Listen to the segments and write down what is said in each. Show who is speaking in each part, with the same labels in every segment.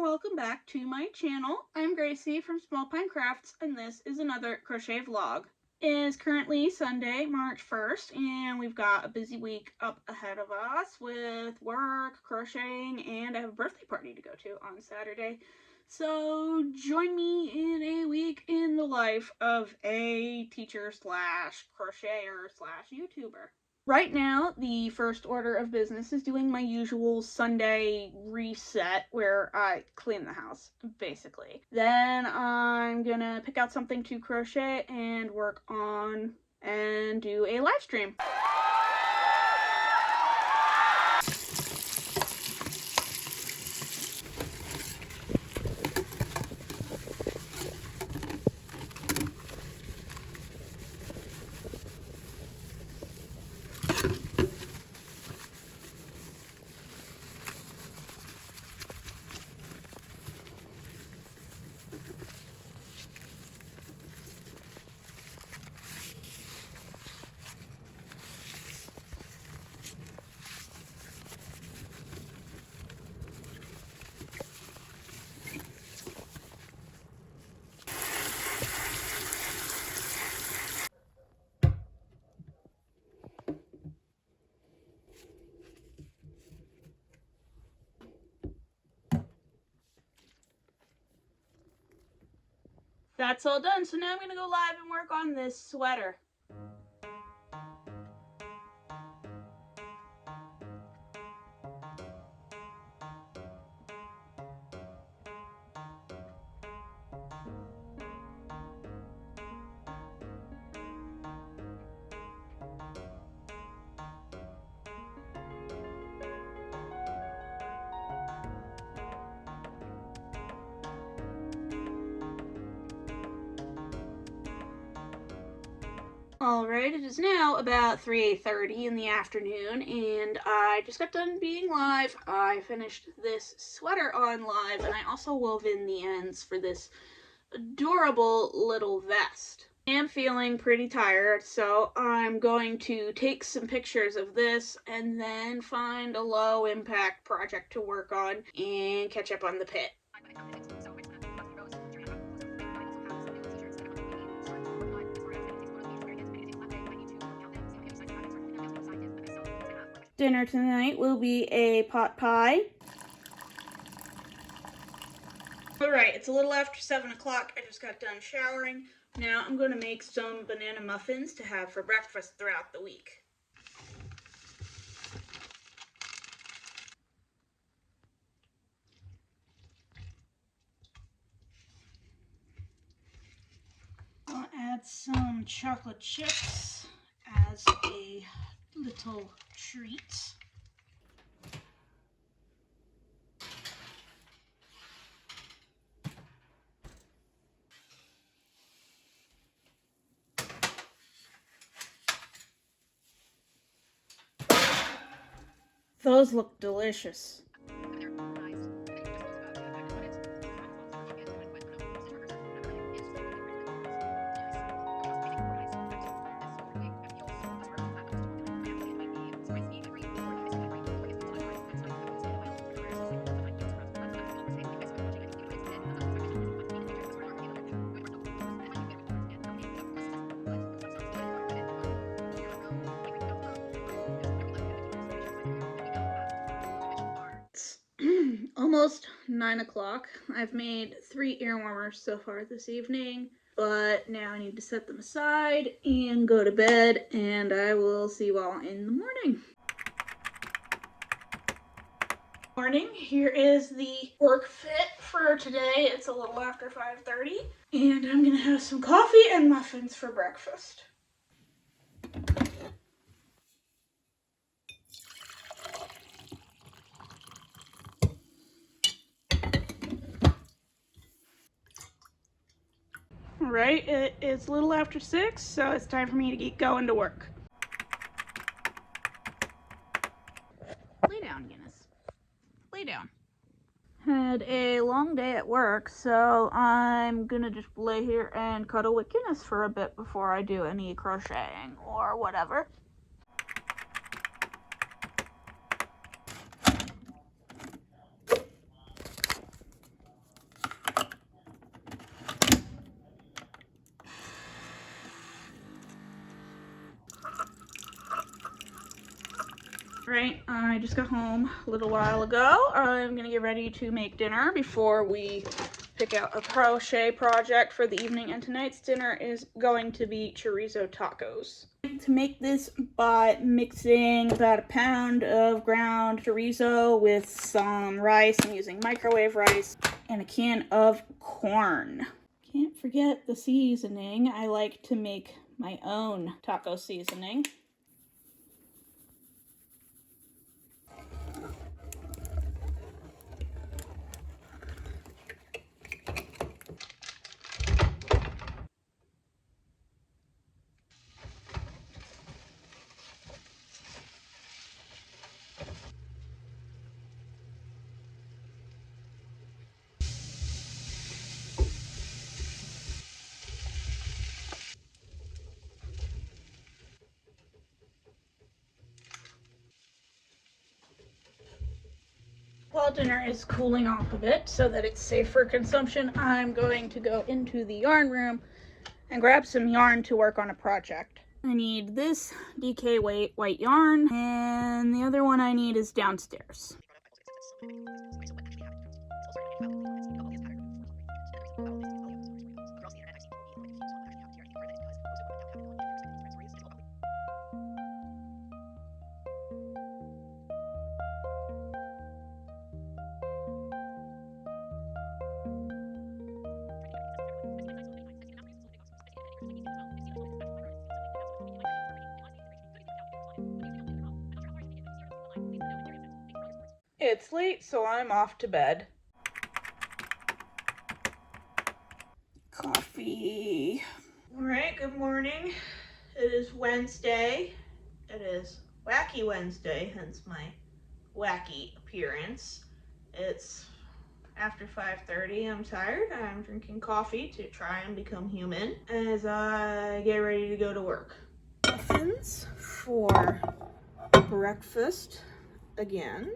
Speaker 1: welcome back to my channel. I'm Gracie from Small Pine Crafts, and this is another crochet vlog. It is currently Sunday, March 1st, and we've got a busy week up ahead of us with work, crocheting, and I have a birthday party to go to on Saturday. So join me in a week in the life of a teacher slash crocheter slash YouTuber. Right now, the first order of business is doing my usual Sunday reset where I clean the house, basically. Then I'm gonna pick out something to crochet and work on and do a live stream. That's all done, so now I'm gonna go live and work on this sweater. Alright, it is now about 3:30 in the afternoon, and I just got done being live. I finished this sweater on live, and I also wove in the ends for this adorable little vest. I am feeling pretty tired, so I'm going to take some pictures of this and then find a low-impact project to work on and catch up on the pit. Dinner tonight will be a pot pie. Alright, it's a little after 7 o'clock. I just got done showering. Now I'm going to make some banana muffins to have for breakfast throughout the week. I'll add some chocolate chips as a little treat. Those look delicious. Almost 9 o'clock. I've made 3 ear warmers so far this evening, but now I need to set them aside and go to bed, and I will see you all in the morning. Morning, here is the work fit for today. It's a little after 5:30, and I'm gonna have some coffee and muffins for breakfast. Alright, it is a little after 6, so it's time for me to get going to work. Lay down, Guinness. Lay down. Had a long day at work, so I'm gonna just lay here and cuddle with Guinness for a bit before I do any crocheting or whatever. Right, I just got home a little while ago. I'm gonna get ready to make dinner before we pick out a crochet project for the evening, and tonight's dinner is going to be chorizo tacos. To make this by mixing about a pound of ground chorizo with some rice. I'm using microwave rice and a can of corn. Can't forget the seasoning. I like to make my own taco seasoning. While dinner is cooling off a bit so that it's safe for consumption, I'm going to go into the yarn room and grab some yarn to work on a project. I need this DK white yarn, and the other one I need is downstairs. It's late, so I'm off to bed. Coffee. All right, good morning. It is Wednesday. It is Wacky Wednesday, hence my wacky appearance. It's after 5:30. I'm tired. I'm drinking coffee to try and become human as I get ready to go to work. Muffins for breakfast again.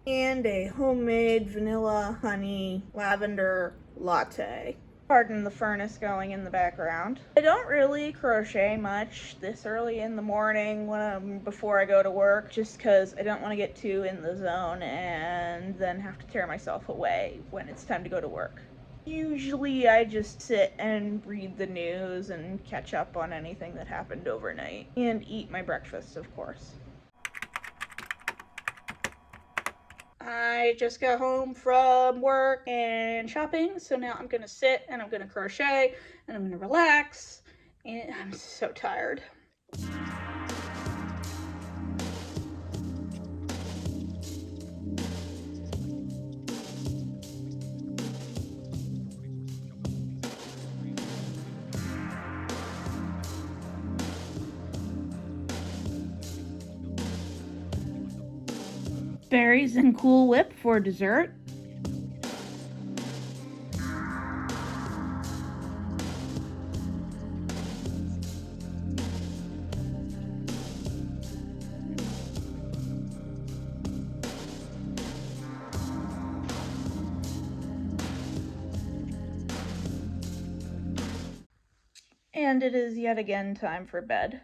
Speaker 1: And a homemade vanilla honey lavender latte. Pardon the furnace going in the background. I don't really crochet much this early in the morning before I go to work, just because I don't want to get too in the zone and then have to tear myself away when it's time to go to work. Usually I just sit and read the news and catch up on anything that happened overnight, and eat my breakfast, of course. I just got home from work and shopping, so now I'm gonna sit and I'm gonna crochet and I'm gonna relax, and I'm so tired. Berries and Cool Whip for dessert. And it is yet again time for bed.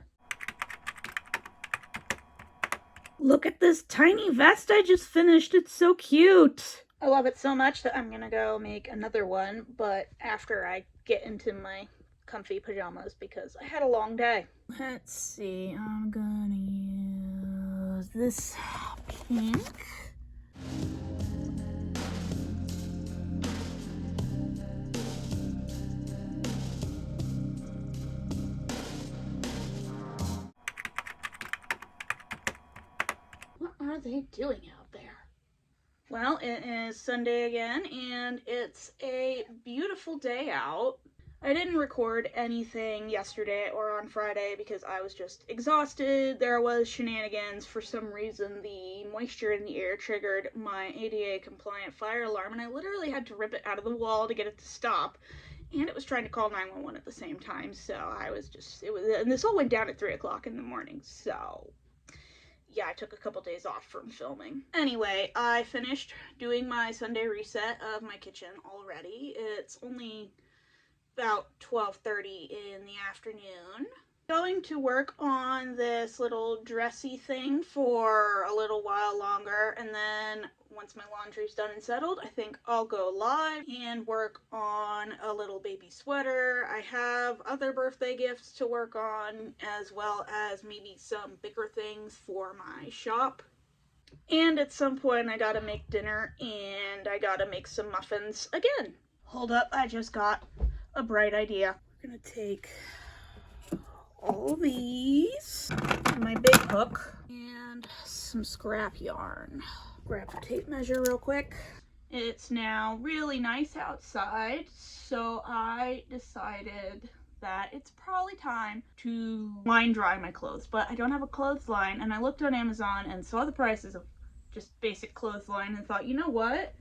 Speaker 1: Look at this tiny vest I just finished. It's so cute. I love it so much that I'm gonna go make another one, but after I get into my comfy pajamas because I had a long day. Let's see, I'm gonna use this pink. What are they doing out there? Well, it is Sunday again, and it's a beautiful day out. I didn't record anything yesterday or on Friday because I was just exhausted. There was shenanigans. For some reason, the moisture in the air triggered my ADA compliant fire alarm, and I literally had to rip it out of the wall to get it to stop. And it was trying to call 911 at the same time, so and this all went down at 3 o'clock in the morning, so yeah, I took a couple days off from filming. Anyway, I finished doing my Sunday reset of my kitchen already. It's only about 12:30 in the afternoon. Going to work on this little dressy thing for a little while longer, and then once my laundry's done and settled, I think I'll go live and work on a little baby sweater. I have other birthday gifts to work on, as well as maybe some bigger things for my shop. And at some point I gotta make dinner, and I gotta make some muffins again. Hold up, I just got a bright idea. We're gonna take all these, my big hook, and some scrap yarn. Grab a tape measure real quick. It's now really nice outside, so I decided that it's probably time to line dry my clothes, but I don't have a clothesline, and I looked on Amazon and saw the prices of just basic clothesline and thought, you know what?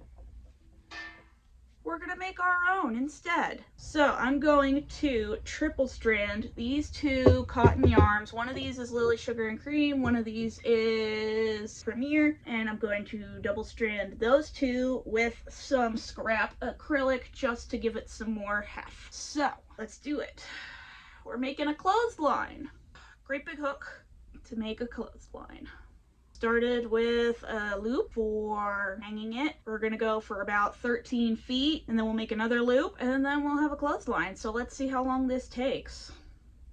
Speaker 1: We're gonna make our own instead. So I'm going to triple strand these two cotton yarns. One of these is Lily Sugar and Cream, one of these is Premier, and I'm going to double strand those two with some scrap acrylic just to give it some more heft. So let's do it. We're making a clothesline. Great big hook to make a clothesline. Started with a loop for hanging it. We're gonna go for about 13 feet, and then we'll make another loop, and then we'll have a clothesline. So let's see how long this takes.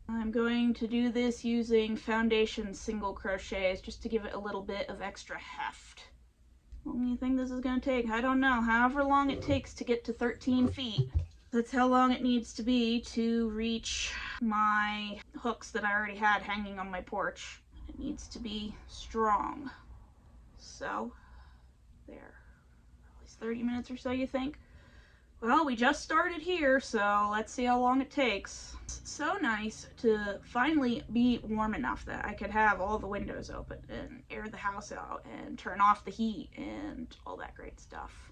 Speaker 1: I'm going to do this using foundation single crochets just to give it a little bit of extra heft. How long do you think this is gonna take? I don't know. However long it takes to get to 13 feet. That's how long it needs to be to reach my hooks that I already had hanging on my porch. It needs to be strong. So, there. At least 30 minutes or so, you think? Well, we just started here, so let's see how long it takes. It's so nice to finally be warm enough that I could have all the windows open and air the house out and turn off the heat and all that great stuff.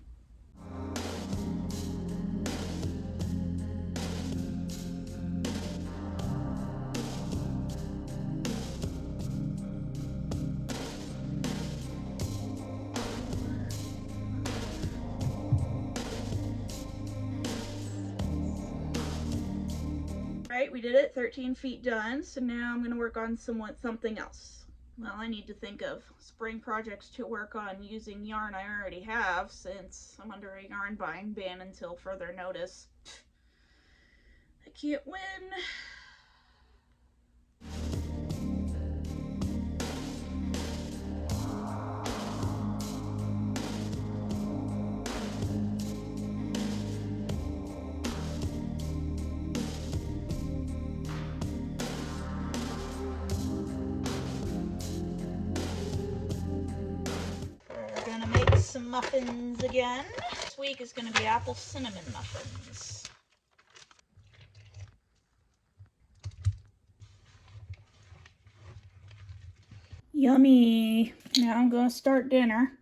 Speaker 1: Right, we did it, 13 feet done, so now I'm going to work on something else. Well, I need to think of spring projects to work on using yarn I already have, since I'm under a yarn buying ban until further notice. I can't win. Some muffins again. This week is going to be apple cinnamon muffins. Yummy. Now I'm going to start dinner.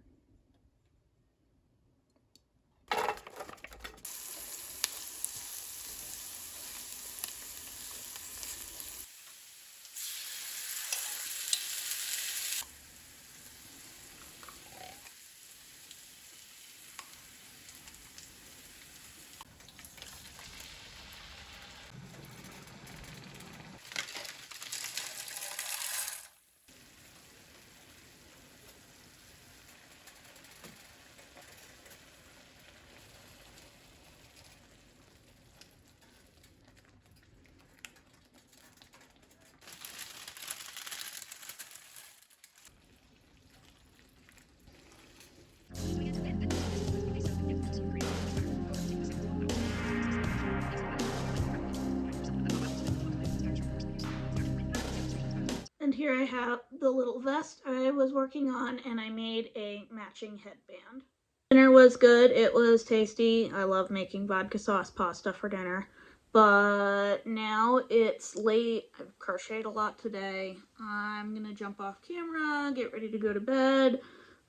Speaker 1: And here I have the little vest I was working on, and I made a matching headband. Dinner was good. It was tasty. I love making vodka sauce pasta for dinner. But now it's late. I've crocheted a lot today. I'm gonna jump off camera, get ready to go to bed.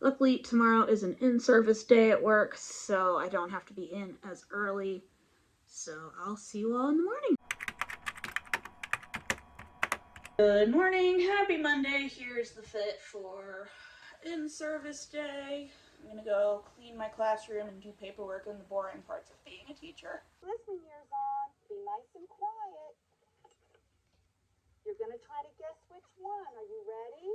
Speaker 1: Luckily, tomorrow is an in-service day at work, so I don't have to be in as early. So I'll see you all in the morning. Good morning, happy Monday. Here's the fit for in-service day. I'm gonna go clean my classroom and do paperwork and the boring parts of being a teacher.
Speaker 2: Listening ears on, be nice and quiet. You're gonna going to try to guess which one. Are you ready?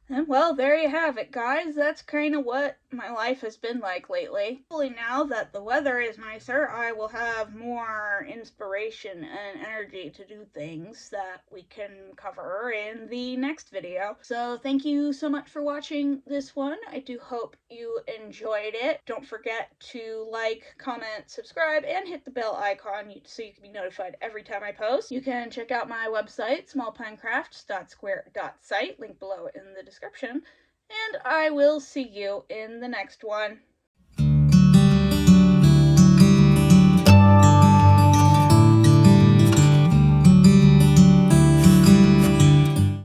Speaker 1: And well, there you have it, guys. That's kind of what my life has been like lately. Hopefully now that the weather is nicer, I will have more inspiration and energy to do things that we can cover in the next video. So thank you so much for watching this one. I do hope you enjoyed it. Don't forget to like, comment, subscribe, and hit the bell icon so you can be notified every time I post. You can check out my website, smallpinecrafts.square.site, link below in the description, and I will see you in the next one.